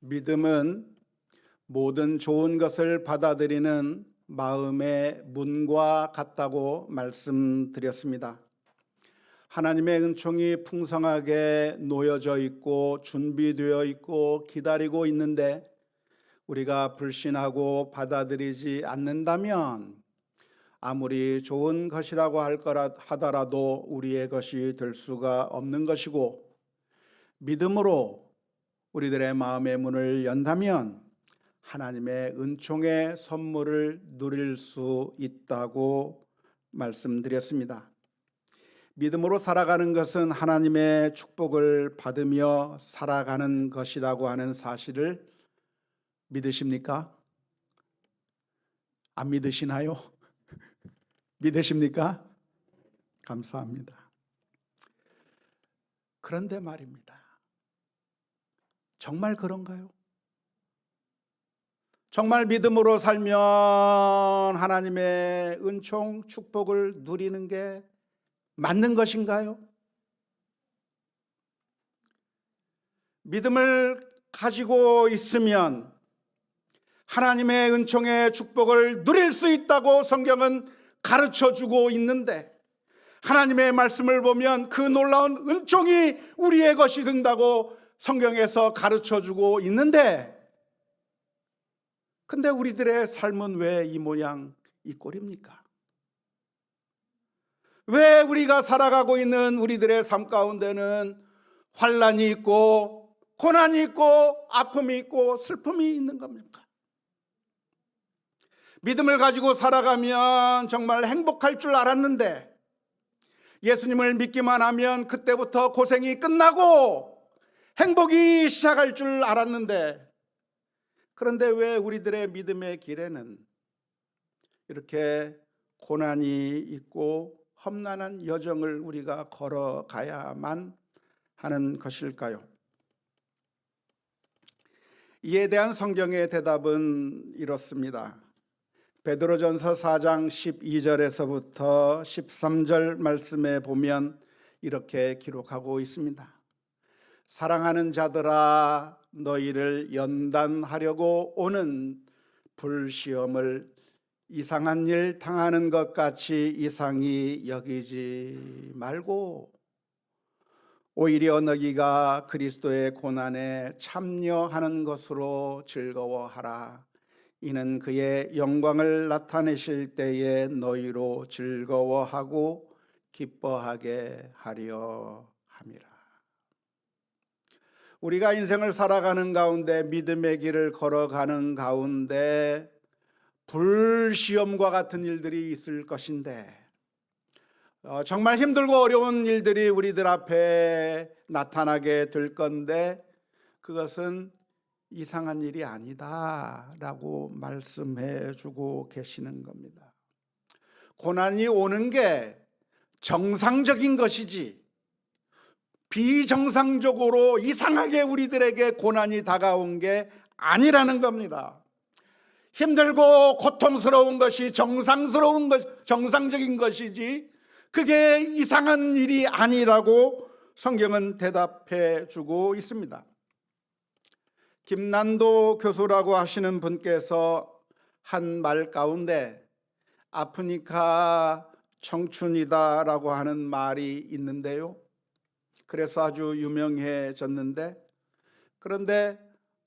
믿음은 모든 좋은 것을 받아들이는 마음의 문과 같다고 말씀드렸습니다. 하나님의 은총이 풍성하게 놓여져 있고 준비되어 있고 기다리고 있는데 우리가 불신하고 받아들이지 않는다면 아무리 좋은 것이라고 하더라도 우리의 것이 될 수가 없는 것이고, 믿음으로 우리들의 마음의 문을 연다면 하나님의 은총의 선물을 누릴 수 있다고 말씀드렸습니다. 믿음으로 살아가는 것은 하나님의 축복을 받으며 살아가는 것이라고 하는 사실을 믿으십니까? 안 믿으시나요? 믿으십니까? 감사합니다. 그런데 말입니다. 정말 그런가요? 정말 믿음으로 살면 하나님의 은총, 축복을 누리는 게 맞는 것인가요? 믿음을 가지고 있으면 하나님의 은총의 축복을 누릴 수 있다고 성경은 가르쳐 주고 있는데, 하나님의 말씀을 보면 그 놀라운 은총이 우리의 것이 된다고 성경에서 가르쳐 주고 있는데, 근데 우리들의 삶은 왜 이 모양 이 꼴입니까? 왜 우리가 살아가고 있는 우리들의 삶 가운데는 환난이 있고 고난이 있고 아픔이 있고 슬픔이 있는 겁니까? 믿음을 가지고 살아가면 정말 행복할 줄 알았는데, 예수님을 믿기만 하면 그때부터 고생이 끝나고 행복이 시작할 줄 알았는데, 그런데 왜 우리들의 믿음의 길에는 이렇게 고난이 있고 험난한 여정을 우리가 걸어가야만 하는 것일까요? 이에 대한 성경의 대답은 이렇습니다. 베드로전서 4장 12절에서부터 13절 말씀에 보면 이렇게 기록하고 있습니다. 사랑하는 자들아, 너희를 연단하려고 오는 불시험을 이상한 일 당하는 것 같이 이상히 여기지 말고 오히려 너희가 그리스도의 고난에 참여하는 것으로 즐거워하라. 이는 그의 영광을 나타내실 때에 너희로 즐거워하고 기뻐하게 하려 함이라. 우리가 인생을 살아가는 가운데, 믿음의 길을 걸어가는 가운데 불시험과 같은 일들이 있을 것인데, 정말 힘들고 어려운 일들이 우리들 앞에 나타나게 될 건데, 그것은 이상한 일이 아니다라고 말씀해 주고 계시는 겁니다. 고난이 오는 게 정상적인 것이지, 비정상적으로 이상하게 우리들에게 고난이 다가온 게 아니라는 겁니다. 힘들고 고통스러운 것이 정상적인 것이지, 그게 이상한 일이 아니라고 성경은 대답해 주고 있습니다. 김난도 교수라고 하시는 분께서 한 말 가운데 아프니까 청춘이다라고 하는 말이 있는데요. 그래서 아주 유명해졌는데, 그런데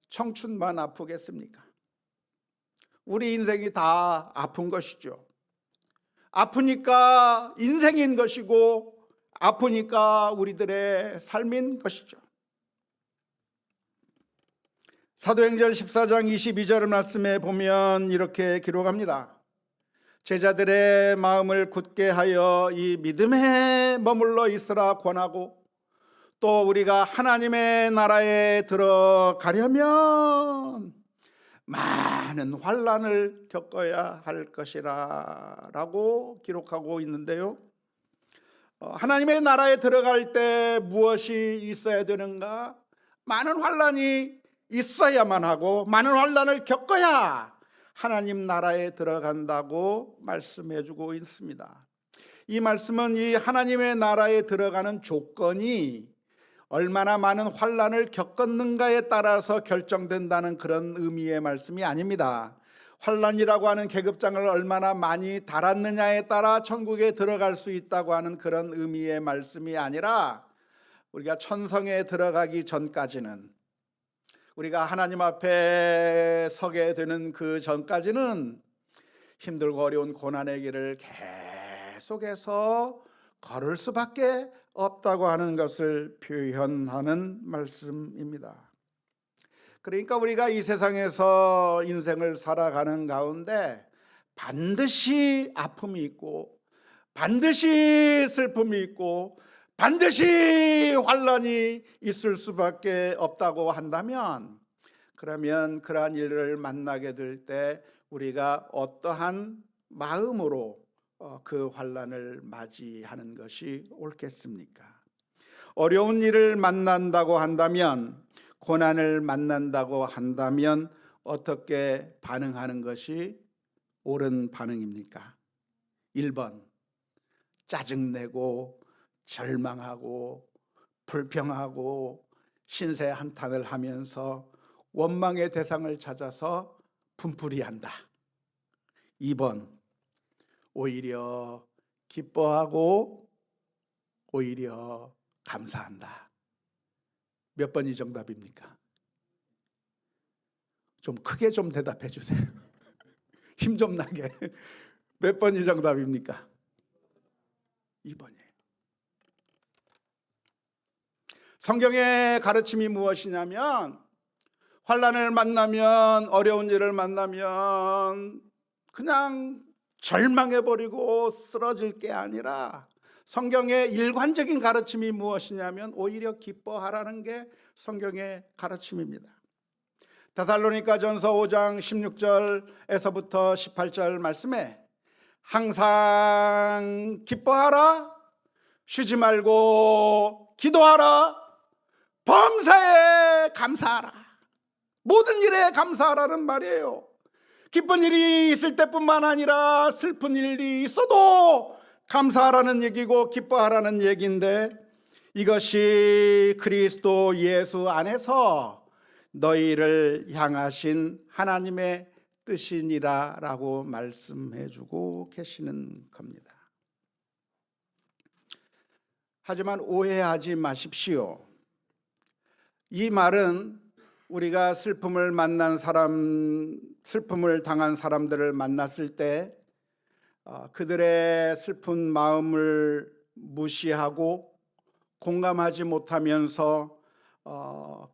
청춘만 아프겠습니까? 우리 인생이 다 아픈 것이죠. 아프니까 인생인 것이고, 아프니까 우리들의 삶인 것이죠. 사도행전 14장 22절 말씀에 보면 이렇게 기록합니다. 제자들의 마음을 굳게 하여 이 믿음에 머물러 있으라 권하고, 또 우리가 하나님의 나라에 들어가려면 많은 환난을 겪어야 할 것이라 라고 기록하고 있는데요. 하나님의 나라에 들어갈 때 무엇이 있어야 되는가? 많은 환난이 있어야만 하고 많은 환난을 겪어야 하나님 나라에 들어간다고 말씀해 주고 있습니다. 이 말씀은 이 하나님의 나라에 들어가는 조건이 얼마나 많은 환난을 겪었는가에 따라서 결정된다는 그런 의미의 말씀이 아닙니다. 환난이라고 하는 계급장을 얼마나 많이 달았느냐에 따라 천국에 들어갈 수 있다고 하는 그런 의미의 말씀이 아니라, 우리가 천성에 들어가기 전까지는, 우리가 하나님 앞에 서게 되는 그 전까지는 힘들고 어려운 고난의 길을 계속해서 걸을 수밖에 없다고 하는 것을 표현하는 말씀입니다. 그러니까 우리가 이 세상에서 인생을 살아가는 가운데 반드시 아픔이 있고, 반드시 슬픔이 있고, 반드시 환난이 있을 수밖에 없다고 한다면, 그러면 그러한 일을 만나게 될 때 우리가 어떠한 마음으로 그 환난을 맞이하는 것이 옳겠습니까? 어려운 일을 만난다고 한다면, 고난을 만난다고 한다면 어떻게 반응하는 것이 옳은 반응입니까? 1번, 짜증내고 절망하고 불평하고 신세 한탄을 하면서 원망의 대상을 찾아서 분풀이한다. 2번, 오히려 기뻐하고 오히려 감사한다. 몇 번이 정답입니까? 좀 크게 좀 대답해 주세요. 힘 좀 나게. 몇 번이 정답입니까? 2번이에요. 성경의 가르침이 무엇이냐면, 환난을 만나면, 어려운 일을 만나면 그냥 절망해버리고 쓰러질 게 아니라, 성경의 일관적인 가르침이 무엇이냐면 오히려 기뻐하라는 게 성경의 가르침입니다. 데살로니가전서 5장 16절에서부터 18절 말씀에 항상 기뻐하라, 쉬지 말고 기도하라, 범사에 감사하라, 모든 일에 감사하라는 말이에요. 기쁜 일이 있을 때뿐만 아니라 슬픈 일이 있어도 감사하라는 얘기고 기뻐하라는 얘기인데, 이것이 그리스도 예수 안에서 너희를 향하신 하나님의 뜻이니라 라고 말씀해 주고 계시는 겁니다. 하지만 오해하지 마십시오. 이 말은 우리가 슬픔을 당한 사람들을 만났을 때 그들의 슬픈 마음을 무시하고 공감하지 못하면서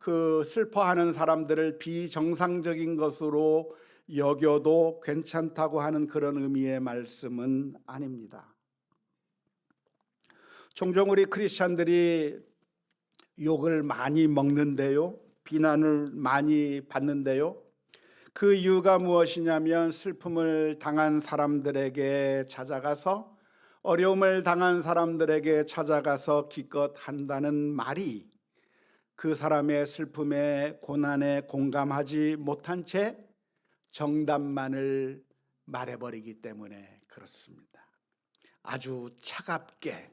그 슬퍼하는 사람들을 비정상적인 것으로 여겨도 괜찮다고 하는 그런 의미의 말씀은 아닙니다. 종종 우리 크리스찬들이 욕을 많이 먹는데요, 비난을 많이 받는데요, 그 이유가 무엇이냐면 슬픔을 당한 사람들에게 찾아가서, 어려움을 당한 사람들에게 찾아가서 기껏 한다는 말이 그 사람의 슬픔에 고난에 공감하지 못한 채 정답만을 말해버리기 때문에 그렇습니다. 아주 차갑게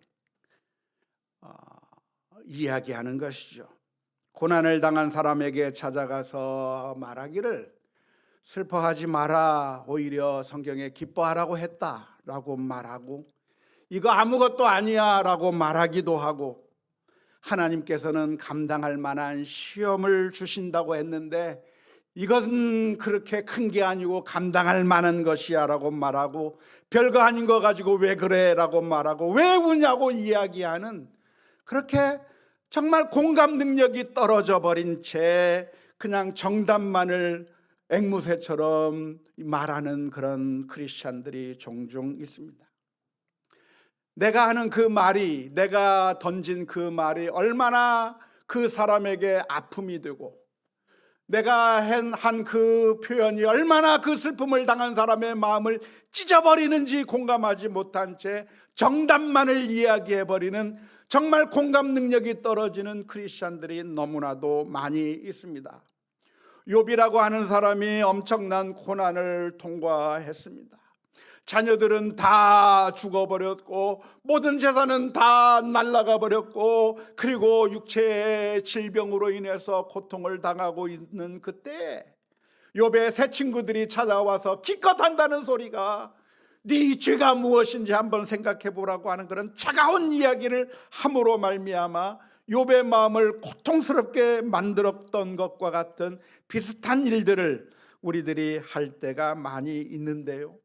이야기하는 것이죠. 고난을 당한 사람에게 찾아가서 말하기를 슬퍼하지 마라, 오히려 성경에 기뻐하라고 했다라고 말하고, 이거 아무것도 아니야 라고 말하기도 하고, 하나님께서는 감당할 만한 시험을 주신다고 했는데 이것은 그렇게 큰 게 아니고 감당할 만한 것이야 라고 말하고, 별거 아닌 거 가지고 왜 그래 라고 말하고, 왜 우냐고 이야기하는, 그렇게 정말 공감 능력이 떨어져 버린 채 그냥 정답만을 앵무새처럼 말하는 그런 크리스찬들이 종종 있습니다. 내가 하는 그 말이, 내가 던진 그 말이 얼마나 그 사람에게 아픔이 되고, 내가 한 그 표현이 얼마나 그 슬픔을 당한 사람의 마음을 찢어버리는지 공감하지 못한 채 정답만을 이야기해버리는, 정말 공감 능력이 떨어지는 크리스찬들이 너무나도 많이 있습니다. 욥이라고 하는 사람이 엄청난 고난을 통과했습니다. 자녀들은 다 죽어버렸고 모든 재산은 다 날아가 버렸고 그리고 육체의 질병으로 인해서 고통을 당하고 있는 그때 욥의 새 친구들이 찾아와서 기껏 한다는 소리가 네 죄가 무엇인지 한번 생각해 보라고 하는 그런 차가운 이야기를 함으로 말미암아 욥의 마음을 고통스럽게 만들었던 것과 같은 비슷한 일들을 우리들이 할 때가 많이 있는데요,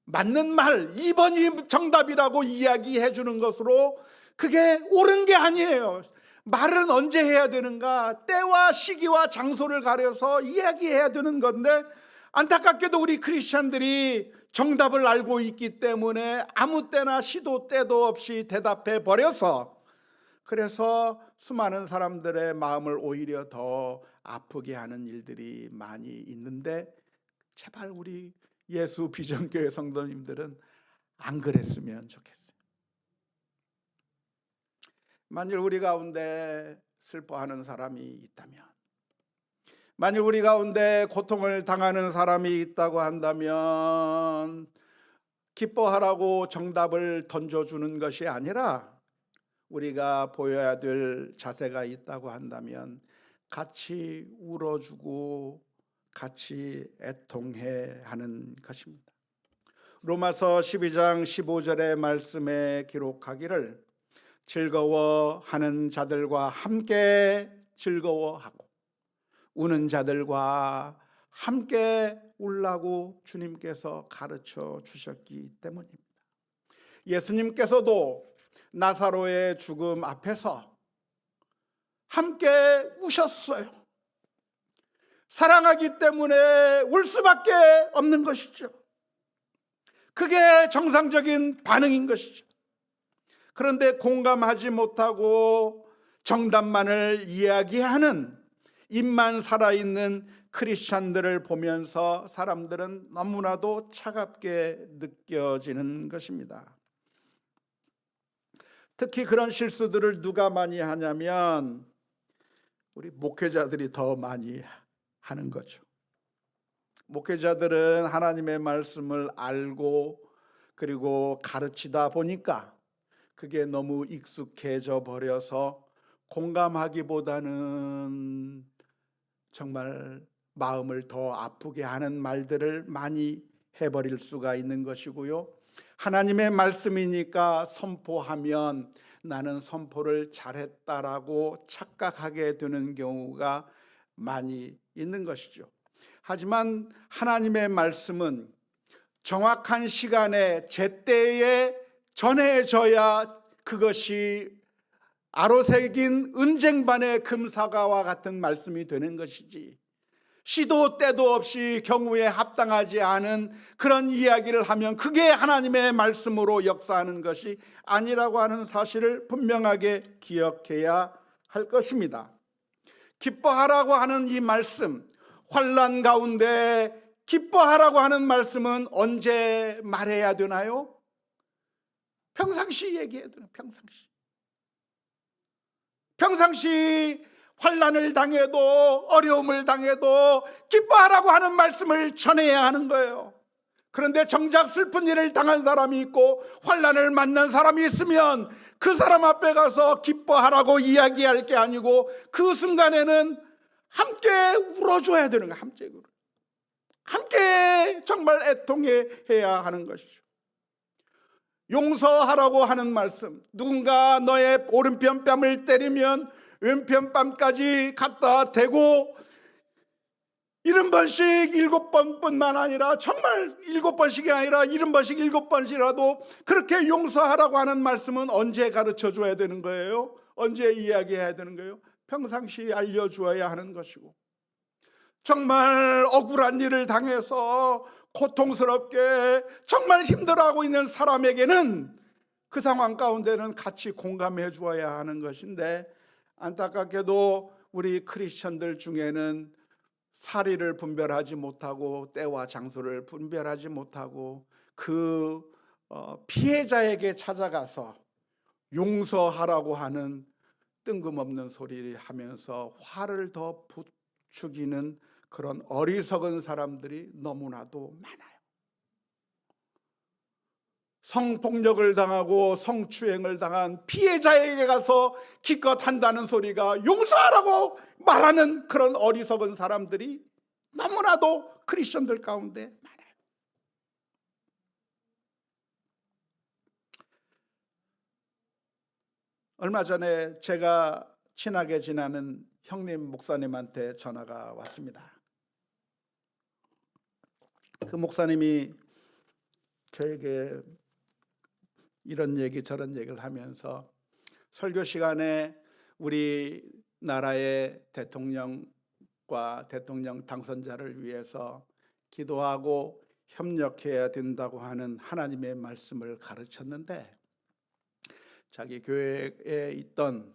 맞는 말 2번이 정답이라고 이야기해 주는 것으로 그게 옳은 게 아니에요. 말은 언제 해야 되는가? 때와 시기와 장소를 가려서 이야기해야 되는 건데 안타깝게도 우리 크리스찬들이 정답을 알고 있기 때문에 아무 때나 시도 때도 없이 대답해 버려서 그래서 수많은 사람들의 마음을 오히려 더 아프게 하는 일들이 많이 있는데 제발 우리 예수 비전교회 성도님들은 안 그랬으면 좋겠어요. 만일 우리 가운데 슬퍼하는 사람이 있다면, 만일 우리 가운데 고통을 당하는 사람이 있다고 한다면 기뻐하라고 정답을 던져주는 것이 아니라 우리가 보여야 될 자세가 있다고 한다면 같이 울어주고 같이 애통해 하는 것입니다. 로마서 12장 15절의 말씀에 기록하기를 즐거워하는 자들과 함께 즐거워하고 우는 자들과 함께 울라고 주님께서 가르쳐 주셨기 때문입니다. 예수님께서도 나사로의 죽음 앞에서 함께 우셨어요. 사랑하기 때문에 울 수밖에 없는 것이죠. 그게 정상적인 반응인 것이죠. 그런데 공감하지 못하고 정답만을 이야기하는 입만 살아있는 크리스찬들을 보면서 사람들은 너무나도 차갑게 느껴지는 것입니다. 특히 그런 실수들을 누가 많이 하냐면 우리 목회자들이 더 많이 하는 거죠. 목회자들은 하나님의 말씀을 알고 그리고 가르치다 보니까 그게 너무 익숙해져 버려서 공감하기보다는 정말 마음을 더 아프게 하는 말들을 많이 해버릴 수가 있는 것이고요, 하나님의 말씀이니까 선포하면 나는 선포를 잘했다라고 착각하게 되는 경우가 많이 있는 것이죠. 하지만 하나님의 말씀은 정확한 시간에 제때에 전해져야 그것이 아로새긴 은쟁반의 금사과와 같은 말씀이 되는 것이지, 시도 때도 없이 경우에 합당하지 않은 그런 이야기를 하면 그게 하나님의 말씀으로 역사하는 것이 아니라고 하는 사실을 분명하게 기억해야 할 것입니다. 기뻐하라고 하는 이 말씀, 환난 가운데 기뻐하라고 하는 말씀은 언제 말해야 되나요? 평상시 얘기해야 되나요? 평상시 환난을 당해도 어려움을 당해도 기뻐하라고 하는 말씀을 전해야 하는 거예요. 그런데 정작 슬픈 일을 당한 사람이 있고 환난을 만난 사람이 있으면 그 사람 앞에 가서 기뻐하라고 이야기할 게 아니고 그 순간에는 함께 울어줘야 되는 거예요. 함께 정말 애통해야 하는 것이죠. 용서하라고 하는 말씀, 누군가 너의 오른편 뺨을 때리면 왼편 뺨까지 갖다 대고 70번씩 7번뿐만 아니라 정말 7번씩이 아니라 70번씩 7번씩이라도 그렇게 용서하라고 하는 말씀은 언제 가르쳐 줘야 되는 거예요? 언제 이야기해야 되는 거예요? 평상시 알려주어야 하는 것이고, 정말 억울한 일을 당해서 고통스럽게 정말 힘들어하고 있는 사람에게는 그 상황 가운데는 같이 공감해 주어야 하는 것인데, 안타깝게도 우리 크리스천들 중에는 사리를 분별하지 못하고 때와 장소를 분별하지 못하고 그 피해자에게 찾아가서 용서하라고 하는 뜬금없는 소리를 하면서 화를 더 부추기는 그런 어리석은 사람들이 너무나도 많아요. 성폭력을 당하고 성추행을 당한 피해자에게 가서 기껏 한다는 소리가 용서하라고 말하는 그런 어리석은 사람들이 너무나도 크리스천들 가운데 많아요. 얼마 전에 제가 친하게 지내는 형님 목사님한테 전화가 왔습니다. 그 목사님이 저에게 이런 얘기 저런 얘기를 하면서 설교 시간에 우리나라의 대통령과 대통령 당선자를 위해서 기도하고 협력해야 된다고 하는 하나님의 말씀을 가르쳤는데, 자기 교회에 있던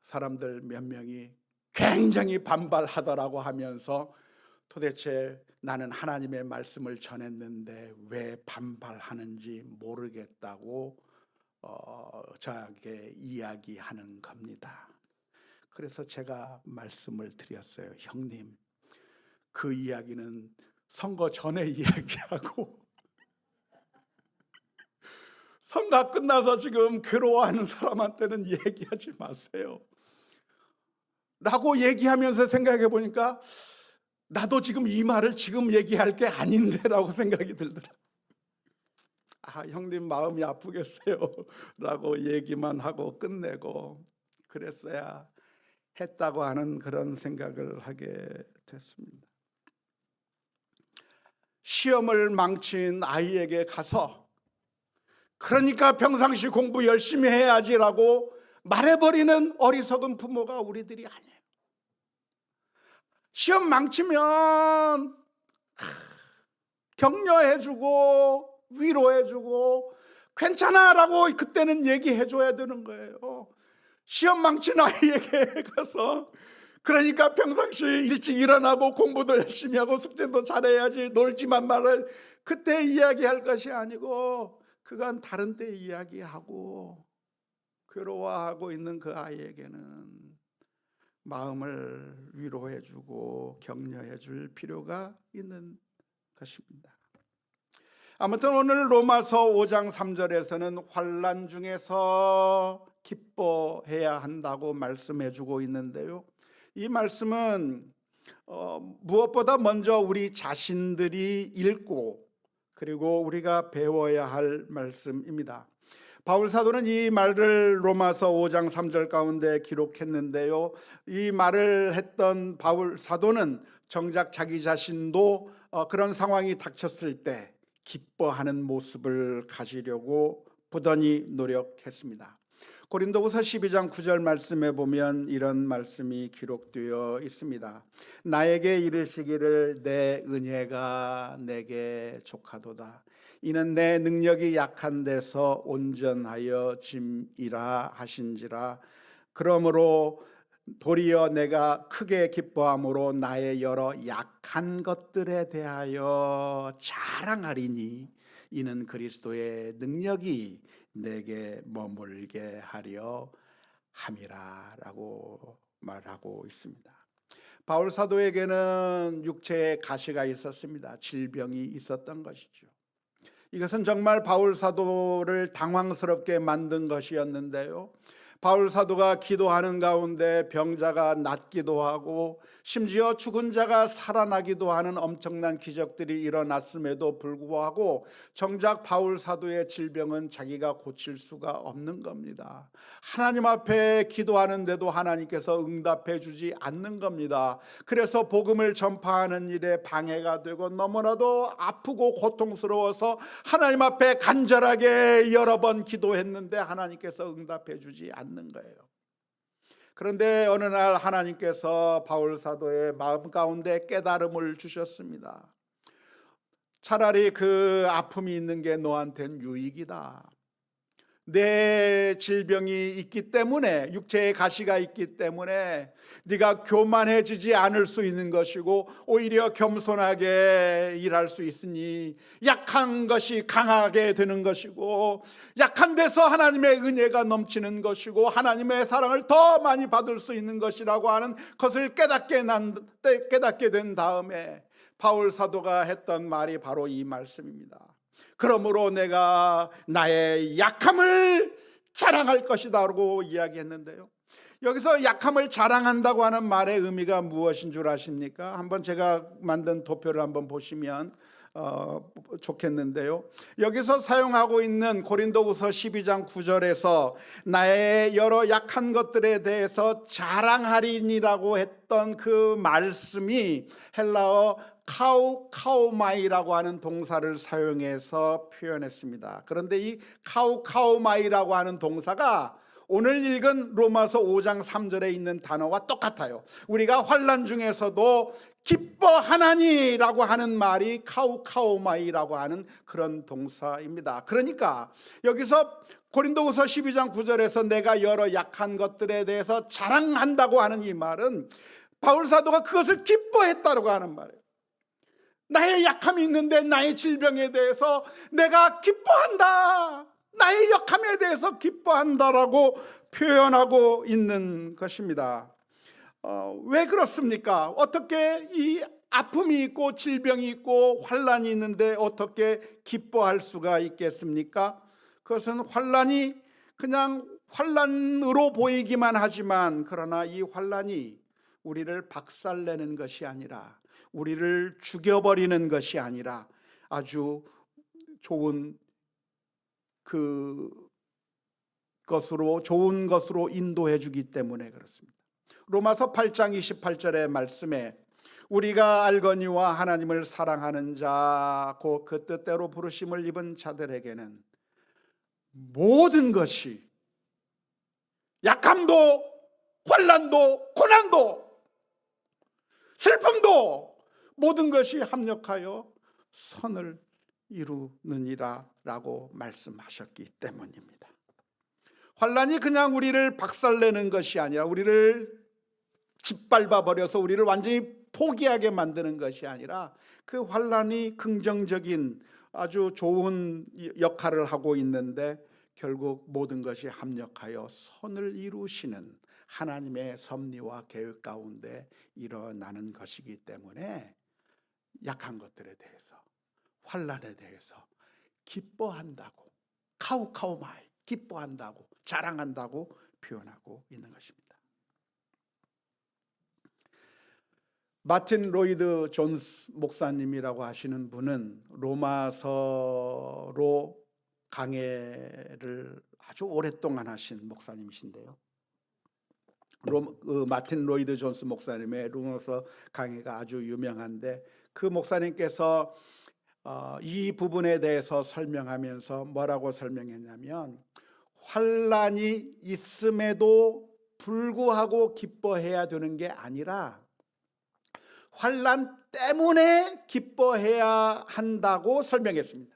사람들 몇 명이 굉장히 반발하더라고 하면서 도대체 나는 하나님의 말씀을 전했는데 왜 반발하는지 모르겠다고 저에게 이야기하는 겁니다. 그래서 제가 말씀을 드렸어요. 형님, 그 이야기는 선거 전에 이야기하고 선거 끝나서 지금 괴로워하는 사람한테는 얘기하지 마세요 라고 얘기하면서 생각해 보니까 나도 지금 이 말을 지금 얘기할 게 아닌데 라고 생각이 들더라고요. 형님 마음이 아프겠어요 라고 얘기만 하고 끝내고 그랬어야 했다고 하는 그런 생각을 하게 됐습니다. 시험을 망친 아이에게 가서 그러니까 평상시 공부 열심히 해야지라고 말해버리는 어리석은 부모가 우리들이 아니에요. 시험 망치면 격려해주고 위로해주고 괜찮아라고 그때는 얘기해줘야 되는 거예요. 시험 망친 아이에게 가서 그러니까 평상시 일찍 일어나고 공부도 열심히 하고 숙제도 잘해야지 놀지만 말아 그때 이야기할 것이 아니고 그간 다른 때 이야기하고 괴로워하고 있는 그 아이에게는 마음을 위로해주고 격려해줄 필요가 있는 것입니다. 아무튼 오늘 로마서 5장 3절에서는 환난 중에서 기뻐해야 한다고 말씀해주고 있는데요, 이 말씀은 무엇보다 먼저 우리 자신들이 읽고 그리고 우리가 배워야 할 말씀입니다. 바울 사도는 이 말을 로마서 5장 3절 가운데 기록했는데요, 이 말을 했던 바울 사도는 정작 자기 자신도 그런 상황이 닥쳤을 때 기뻐하는 모습을 가지려고 부단히 노력했습니다. 고린도후서 12장 9절 말씀에 보면 이런 말씀이 기록되어 있습니다. 나에게 이르시기를 내 은혜가 내게 족하도다. 이는 내 능력이 약한 데서 온전하여 짐이라 하신지라. 그러므로 도리어 내가 크게 기뻐함으로 나의 여러 약한 것들에 대하여 자랑하리니 이는 그리스도의 능력이 내게 머물게 하려 함이라라고 말하고 있습니다. 바울 사도에게는 육체에 가시가 있었습니다. 질병이 있었던 것이죠. 이것은 정말 바울 사도를 당황스럽게 만든 것이었는데요, 바울 사도가 기도하는 가운데 병자가 낫기도 하고 심지어 죽은 자가 살아나기도 하는 엄청난 기적들이 일어났음에도 불구하고 정작 바울 사도의 질병은 자기가 고칠 수가 없는 겁니다. 하나님 앞에 기도하는데도 하나님께서 응답해 주지 않는 겁니다. 그래서 복음을 전파하는 일에 방해가 되고 너무나도 아프고 고통스러워서 하나님 앞에 간절하게 여러 번 기도했는데 하나님께서 응답해 주지 않는 거예요. 그런데 어느 날 하나님께서 바울 사도의 마음 가운데 깨달음을 주셨습니다. 차라리 그 아픔이 있는 게 너한테는 유익이다. 내 질병이 있기 때문에, 육체에 가시가 있기 때문에 네가 교만해지지 않을 수 있는 것이고 오히려 겸손하게 일할 수 있으니 약한 것이 강하게 되는 것이고 약한 데서 하나님의 은혜가 넘치는 것이고 하나님의 사랑을 더 많이 받을 수 있는 것이라고 하는 것을 깨닫게 된 다음에 바울 사도가 했던 말이 바로 이 말씀입니다. 그러므로 내가 나의 약함을 자랑할 것이다 라고 이야기했는데요, 여기서 약함을 자랑한다고 하는 말의 의미가 무엇인 줄 아십니까? 한번 제가 만든 도표를 한번 보시면 좋겠는데요, 여기서 사용하고 있는 고린도후서 12장 9절에서 나의 여러 약한 것들에 대해서 자랑하리니라고 했던 그 말씀이 헬라어 카우카우마이라고 하는 동사를 사용해서 표현했습니다. 그런데 이 카우카우마이라고 하는 동사가 오늘 읽은 로마서 5장 3절에 있는 단어와 똑같아요. 우리가 환난 중에서도 기뻐하나니라고 하는 말이 카우카우마이라고 하는 그런 동사입니다. 그러니까 여기서 고린도후서 12장 9절에서 내가 여러 약한 것들에 대해서 자랑한다고 하는 이 말은 바울 사도가 그것을 기뻐했다고 하는 말이에요. 나의 약함이 있는데 나의 질병에 대해서 내가 기뻐한다, 나의 약함에 대해서 기뻐한다라고 표현하고 있는 것입니다. 왜 그렇습니까? 어떻게 이 아픔이 있고 질병이 있고 환난이 있는데 어떻게 기뻐할 수가 있겠습니까? 그것은 환난이 그냥 환난으로 보이기만 하지만, 그러나 이 환난이 우리를 박살내는 것이 아니라, 우리를 죽여버리는 것이 아니라 아주 좋은 좋은 것으로 인도해 주기 때문에 그렇습니다. 로마서 8장 28절의 말씀에 우리가 알거니와 하나님을 사랑하는 자 곧 그 뜻대로 부르심을 입은 자들에게는 모든 것이, 약함도 환난도 고난도 슬픔도 모든 것이 합력하여 선을 이루느니라 라고 말씀하셨기 때문입니다. 환난이 그냥 우리를 박살내는 것이 아니라, 우리를 짓밟아 버려서 우리를 완전히 포기하게 만드는 것이 아니라, 그 환난이 긍정적인 아주 좋은 역할을 하고 있는데 결국 모든 것이 합력하여 선을 이루시는 하나님의 섭리와 계획 가운데 일어나는 것이기 때문에 약한 것들에 대해서, 환난에 대해서 기뻐한다고, 카우카우마이, 기뻐한다고, 자랑한다고 표현하고 있는 것입니다. 마틴 로이드 존스 목사님이라고 하시는 분은 로마서로 강해를 아주 오랫동안 하신 목사님이신데요, 마틴 로이드 존스 목사님의 로마서 강해가 아주 유명한데, 그 목사님께서 이 부분에 대해서 설명하면서 뭐라고 설명했냐면, 환난이 있음에도 불구하고 기뻐해야 되는 게 아니라 환난 때문에 기뻐해야 한다고 설명했습니다.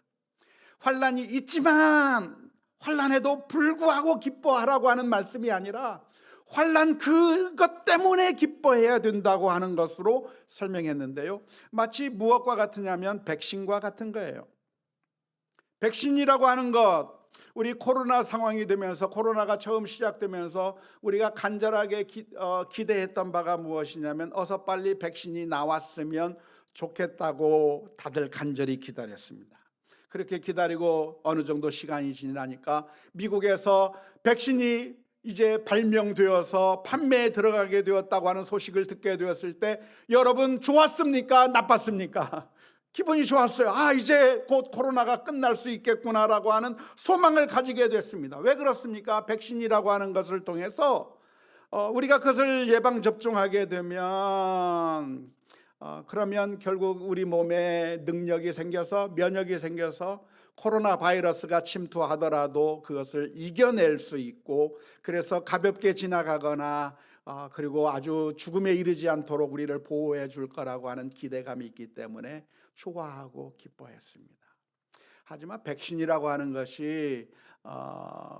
환난이 있지만 환난에도 불구하고 기뻐하라고 하는 말씀이 아니라, 환난 그것 때문에 기뻐해야 된다고 하는 것으로 설명했는데요, 마치 무엇과 같으냐면 백신과 같은 거예요. 백신이라고 하는 것, 우리 코로나 상황이 되면서, 코로나가 처음 시작되면서 우리가 간절하게 기대했던 바가 무엇이냐면, 어서 빨리 백신이 나왔으면 좋겠다고 다들 간절히 기다렸습니다. 그렇게 기다리고 어느 정도 시간이 지나니까 미국에서 백신이 이제 발명되어서 판매에 들어가게 되었다고 하는 소식을 듣게 되었을 때, 여러분 좋았습니까? 나빴습니까? 기분이 좋았어요. 이제 곧 코로나가 끝날 수 있겠구나라고 하는 소망을 가지게 됐습니다. 왜 그렇습니까? 백신이라고 하는 것을 통해서 우리가 그것을 예방접종하게 되면 그러면 결국 우리 몸에 능력이 생겨서, 면역이 생겨서 코로나 바이러스가 침투하더라도 그것을 이겨낼 수 있고, 그래서 가볍게 지나가거나 그리고 아주 죽음에 이르지 않도록 우리를 보호해 줄 거라고 하는 기대감이 있기 때문에 좋아하고 기뻐했습니다. 하지만 백신이라고 하는 것이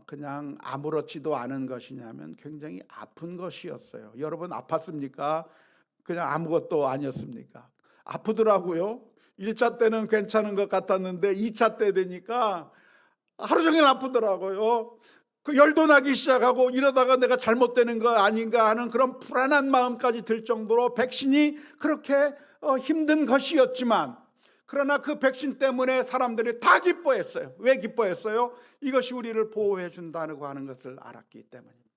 그냥 아무렇지도 않은 것이냐면 굉장히 아픈 것이었어요. 여러분 아팠습니까? 그냥 아무것도 아니었습니까? 아프더라고요. 1차 때는 괜찮은 것 같았는데 2차 때 되니까 하루 종일 아프더라고요. 그 열도 나기 시작하고, 이러다가 내가 잘못되는 거 아닌가 하는 그런 불안한 마음까지 들 정도로 백신이 그렇게 힘든 것이었지만, 그러나 그 백신 때문에 사람들이 다 기뻐했어요. 왜 기뻐했어요? 이것이 우리를 보호해 준다고 하는 것을 알았기 때문입니다.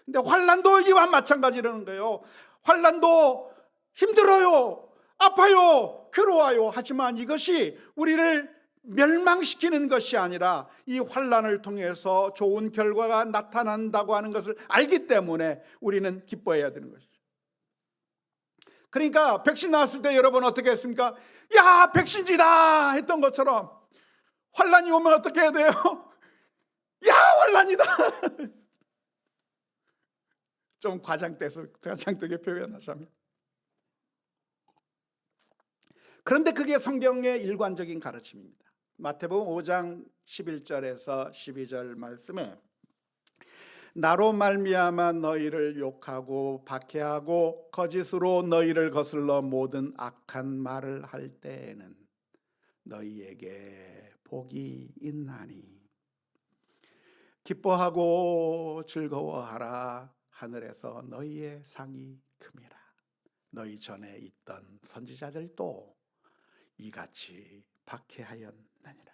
근데 환난도 이와 마찬가지라는 거예요. 환난도 힘들어요, 아파요, 괴로워요. 하지만 이것이 우리를 멸망시키는 것이 아니라 이 환난을 통해서 좋은 결과가 나타난다고 하는 것을 알기 때문에 우리는 기뻐해야 되는 것이죠. 그러니까 백신 나왔을 때 여러분 어떻게 했습니까? 야, 백신이다 했던 것처럼 환난이 오면 어떻게 해야 돼요? 야, 환난이다. 좀 과장되게 표현하자면. 그런데 그게 성경의 일관적인 가르침입니다. 마태복음 5장 11절에서 12절 말씀에 나로 말미암아 너희를 욕하고 박해하고 거짓으로 너희를 거슬러 모든 악한 말을 할 때에는 너희에게 복이 있나니 기뻐하고 즐거워하라. 하늘에서 너희의 상이 큼이라. 너희 전에 있던 선지자들도 이같이 박해하였느니라.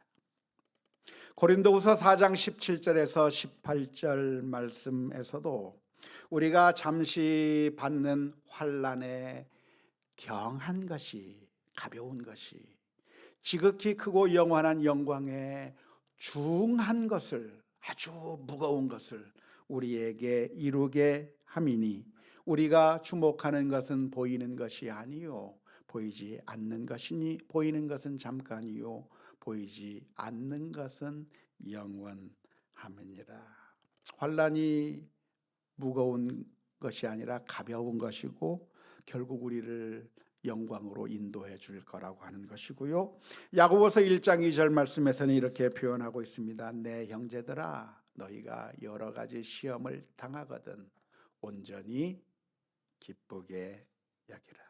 고린도후서 4장 17절에서 18절 말씀에서도 우리가 잠시 받는 환난에 경한 것이, 가벼운 것이 지극히 크고 영원한 영광에 중한 것을, 아주 무거운 것을 우리에게 이루게 함이니 우리가 주목하는 것은 보이는 것이 아니요 보이지 않는 것이니 보이는 것은 잠깐이요 보이지 않는 것은 영원함이니라. 환난이 무거운 것이 아니라 가벼운 것이고 결국 우리를 영광으로 인도해 줄 거라고 하는 것이고요. 야고보서 1장 2절 말씀에서는 이렇게 표현하고 있습니다. 내 형제들아 너희가 여러 가지 시험을 당하거든 온전히 기쁘게 여기라.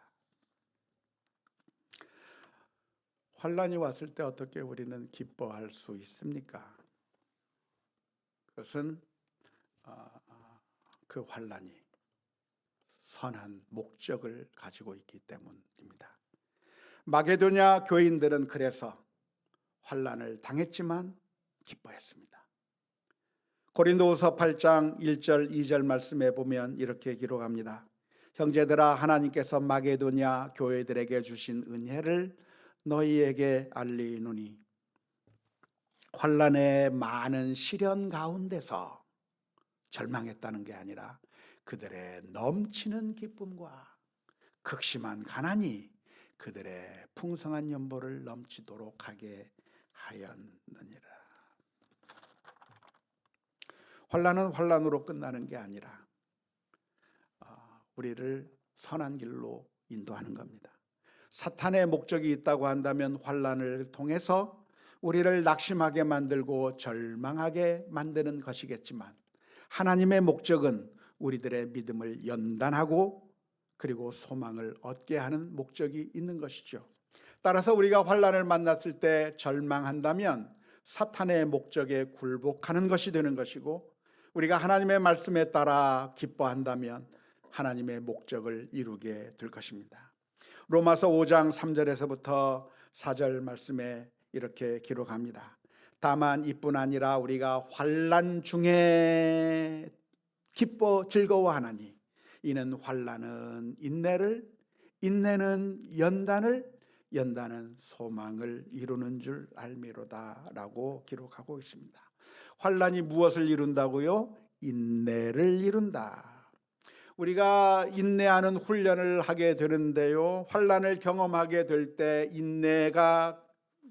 환난이 왔을 때 어떻게 우리는 기뻐할 수 있습니까? 그것은 그 환난이 선한 목적을 가지고 있기 때문입니다. 마게도냐 교인들은 그래서 환난을 당했지만 기뻐했습니다. 고린도후서 8장 1절 2절 말씀에 보면 이렇게 기록합니다. 형제들아 하나님께서 마게도냐 교회들에게 주신 은혜를 너희에게 알리노니 환난의 많은 시련 가운데서 절망했다는 게 아니라 그들의 넘치는 기쁨과 극심한 가난이 그들의 풍성한 연보를 넘치도록 하게 하였느니라. 환난은 환난으로 끝나는 게 아니라 우리를 선한 길로 인도하는 겁니다. 사탄의 목적이 있다고 한다면 환난을 통해서 우리를 낙심하게 만들고 절망하게 만드는 것이겠지만 하나님의 목적은 우리들의 믿음을 연단하고 그리고 소망을 얻게 하는 목적이 있는 것이죠. 따라서 우리가 환난을 만났을 때 절망한다면 사탄의 목적에 굴복하는 것이 되는 것이고 우리가 하나님의 말씀에 따라 기뻐한다면 하나님의 목적을 이루게 될 것입니다. 로마서 5장 3절에서부터 4절 말씀에 이렇게 기록합니다. 다만 이뿐 아니라 우리가 환난 중에 기뻐 즐거워하나니 이는 환난은 인내를, 인내는 연단을, 연단은 소망을 이루는 줄 알미로다 라고 기록하고 있습니다. 환난이 무엇을 이룬다고요? 인내를 이룬다. 우리가 인내하는 훈련을 하게 되는데요, 환난을 경험하게 될 때 인내가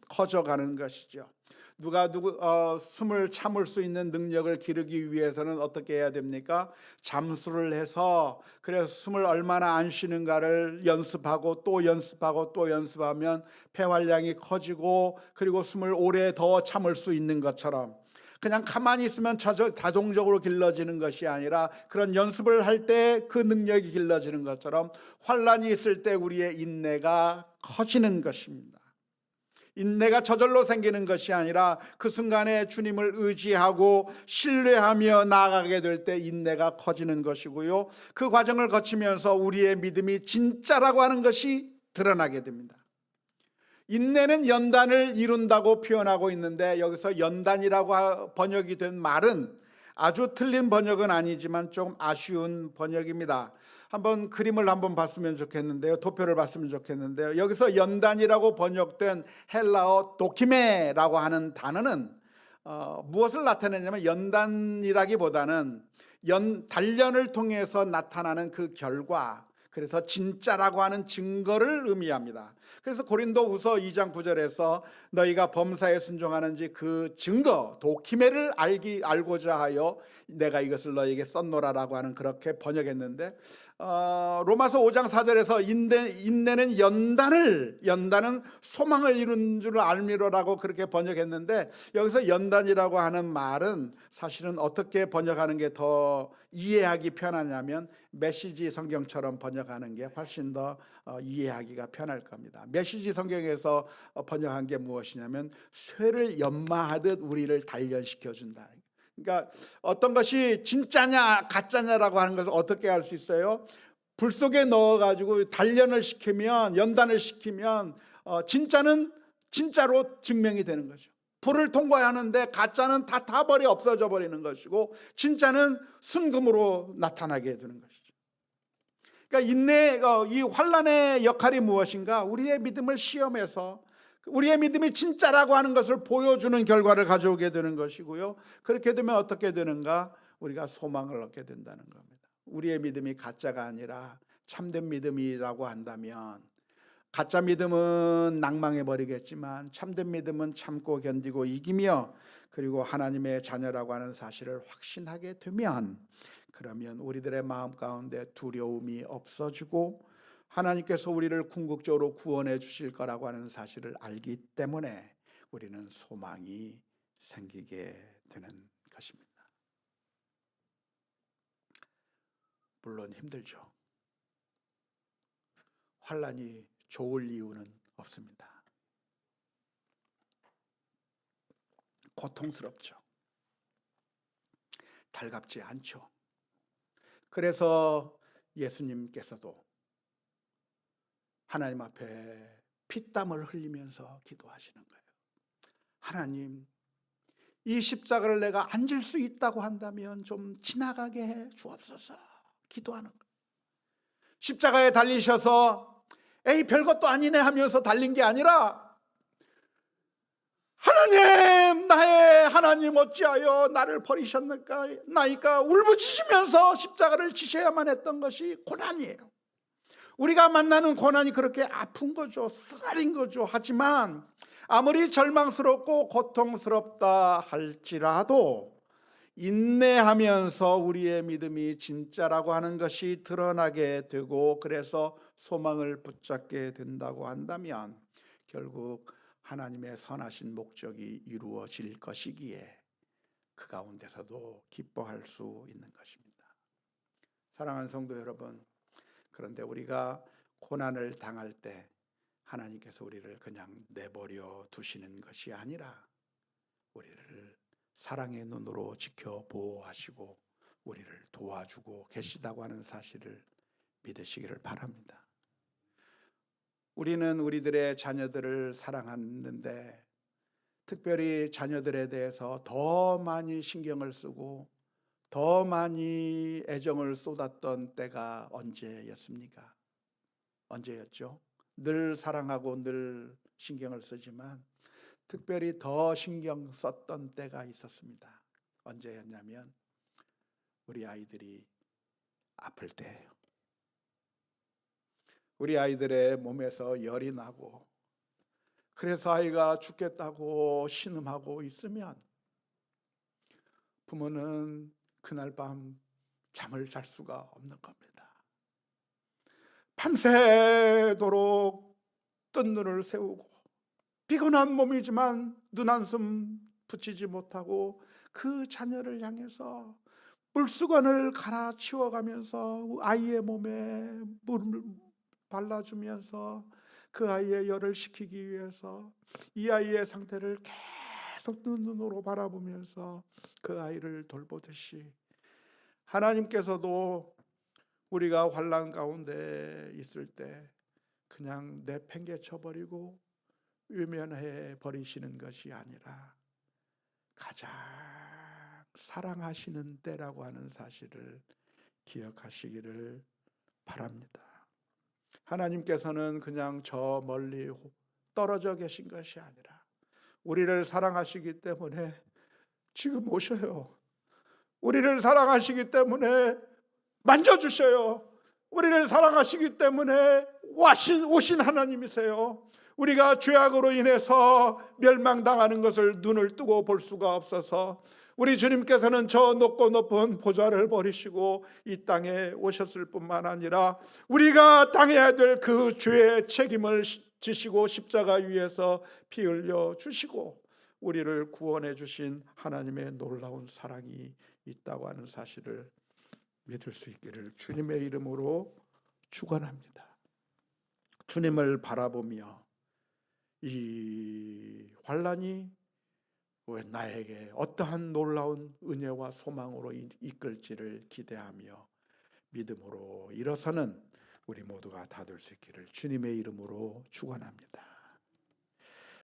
커져가는 것이죠. 누가 숨을 참을 수 있는 능력을 기르기 위해서는 어떻게 해야 됩니까? 잠수를 해서 그래서 숨을 얼마나 안 쉬는가를 연습하고 또 연습하고 또 연습하면 폐활량이 커지고 그리고 숨을 오래 더 참을 수 있는 것처럼 그냥 가만히 있으면 자동적으로 길러지는 것이 아니라 그런 연습을 할 때 그 능력이 길러지는 것처럼 환난이 있을 때 우리의 인내가 커지는 것입니다. 인내가 저절로 생기는 것이 아니라 그 순간에 주님을 의지하고 신뢰하며 나아가게 될 때 인내가 커지는 것이고요. 그 과정을 거치면서 우리의 믿음이 진짜라고 하는 것이 드러나게 됩니다. 인내는 연단을 이룬다고 표현하고 있는데, 여기서 연단이라고 번역이 된 말은 아주 틀린 번역은 아니지만 좀 아쉬운 번역입니다. 한번 그림을 한번 봤으면 좋겠는데요. 도표를 봤으면 좋겠는데요. 여기서 연단이라고 번역된 헬라어 도키메라고 하는 단어는 무엇을 나타내냐면, 연단이라기보다는 단련을 통해서 나타나는 그 결과, 그래서 진짜라고 하는 증거를 의미합니다. 그래서 고린도후서 2장 9절에서 너희가 범사에 순종하는지 그 증거 도키메를 알고자 하여 내가 이것을 너희에게 썼노라라고 하는, 그렇게 번역했는데, 로마서 5장 4절에서 인내는 연단은 소망을 이룬 줄 알미로라고 그렇게 번역했는데, 여기서 연단이라고 하는 말은 사실은 어떻게 번역하는 게 더 이해하기 편하냐면, 메시지 성경처럼 번역하는 게 훨씬 더 이해하기가 편할 겁니다. 메시지 성경에서 번역한 게 무엇이냐면, 쇠를 연마하듯 우리를 단련시켜 준다. 그러니까 어떤 것이 진짜냐 가짜냐라고 하는 것을 어떻게 알 수 있어요? 불 속에 넣어가지고 단련을 시키면, 연단을 시키면 진짜는 진짜로 증명이 되는 거죠. 불을 통과하는데 가짜는 다 타버려 없어져 버리는 것이고, 진짜는 순금으로 나타나게 되는 것이죠. 그러니까 이 환난의 역할이 무엇인가? 우리의 믿음을 시험해서 우리의 믿음이 진짜라고 하는 것을 보여주는 결과를 가져오게 되는 것이고요. 그렇게 되면 어떻게 되는가? 우리가 소망을 얻게 된다는 겁니다. 우리의 믿음이 가짜가 아니라 참된 믿음이라고 한다면, 가짜 믿음은 낭망해 버리겠지만 참된 믿음은 참고 견디고 이기며, 그리고 하나님의 자녀라고 하는 사실을 확신하게 되면, 그러면 우리들의 마음 가운데 두려움이 없어지고 하나님께서 우리를 궁극적으로 구원해 주실 거라고 하는 사실을 알기 때문에 우리는 소망이 생기게 되는 것입니다. 물론 힘들죠. 환난이 좋을 이유는 없습니다. 고통스럽죠. 달갑지 않죠. 그래서 예수님께서도 하나님 앞에 피땀을 흘리면서 기도하시는 거예요. 하나님, 이 십자가를 내가 앉을 수 있다고 한다면 좀 지나가게 해 주옵소서 기도하는 거예요. 십자가에 달리셔서 에이 별것도 아니네 하면서 달린 게 아니라, 하나님, 나의 하나님 어찌하여 나를 버리셨나이까 울부짖으면서 십자가를 지셔야만 했던 것이 고난이에요. 우리가 만나는 고난이 그렇게 아픈 거죠. 쓰라린 거죠. 하지만 아무리 절망스럽고 고통스럽다 할지라도 인내하면서 우리의 믿음이 진짜라고 하는 것이 드러나게 되고, 그래서 소망을 붙잡게 된다고 한다면 결국 하나님의 선하신 목적이 이루어질 것이기에 그 가운데서도 기뻐할 수 있는 것입니다. 사랑하는 성도 여러분, 그런데 우리가 고난을 당할 때 하나님께서 우리를 그냥 내버려 두시는 것이 아니라 우리를 사랑의 눈으로 지켜 보호하시고 우리를 도와주고 계시다고 하는 사실을 믿으시기를 바랍니다. 우리는 우리들의 자녀들을 사랑하는데, 특별히 자녀들에 대해서 더 많이 신경을 쓰고 더 많이 애정을 쏟았던 때가 언제였습니까? 언제였죠? 늘 사랑하고 늘 신경을 쓰지만 특별히 더 신경 썼던 때가 있었습니다. 언제였냐면 우리 아이들이 아플 때예요. 우리 아이들의 몸에서 열이 나고, 그래서 아이가 죽겠다고 신음하고 있으면 부모는 그날 밤 잠을 잘 수가 없는 겁니다. 밤새도록 뜬 눈을 세우고 피곤한 몸이지만 눈 한숨 붙이지 못하고 그 자녀를 향해서 물수건을 갈아치워가면서 아이의 몸에 물을 발라주면서 그 아이의 열을 식히기 위해서 이 아이의 상태를 계속 눈으로 바라보면서 그 아이를 돌보듯이, 하나님께서도 우리가 환난 가운데 있을 때 그냥 내팽개쳐버리고 외면해 버리시는 것이 아니라 가장 사랑하시는 때라고 하는 사실을 기억하시기를 바랍니다. 하나님께서는 그냥 저 멀리 떨어져 계신 것이 아니라 우리를 사랑하시기 때문에 지금 오셔요. 우리를 사랑하시기 때문에 만져주셔요. 우리를 사랑하시기 때문에 오신 하나님이세요. 우리가 죄악으로 인해서 멸망당하는 것을 눈을 뜨고 볼 수가 없어서 우리 주님께서는 저 높고 높은 보좌를 버리시고 이 땅에 오셨을 뿐만 아니라 우리가 당해야 될 그 죄의 책임을 지시고 십자가 위에서 피 흘려 주시고 우리를 구원해 주신 하나님의 놀라운 사랑이 있다고 하는 사실을 믿을 수 있기를 주님의 이름으로 축원합니다. 주님을 바라보며 이 환난이 나에게 어떠한 놀라운 은혜와 소망으로 이끌지를 기대하며 믿음으로 일어서는 우리 모두가 다 될 수 있기를 주님의 이름으로 축원합니다.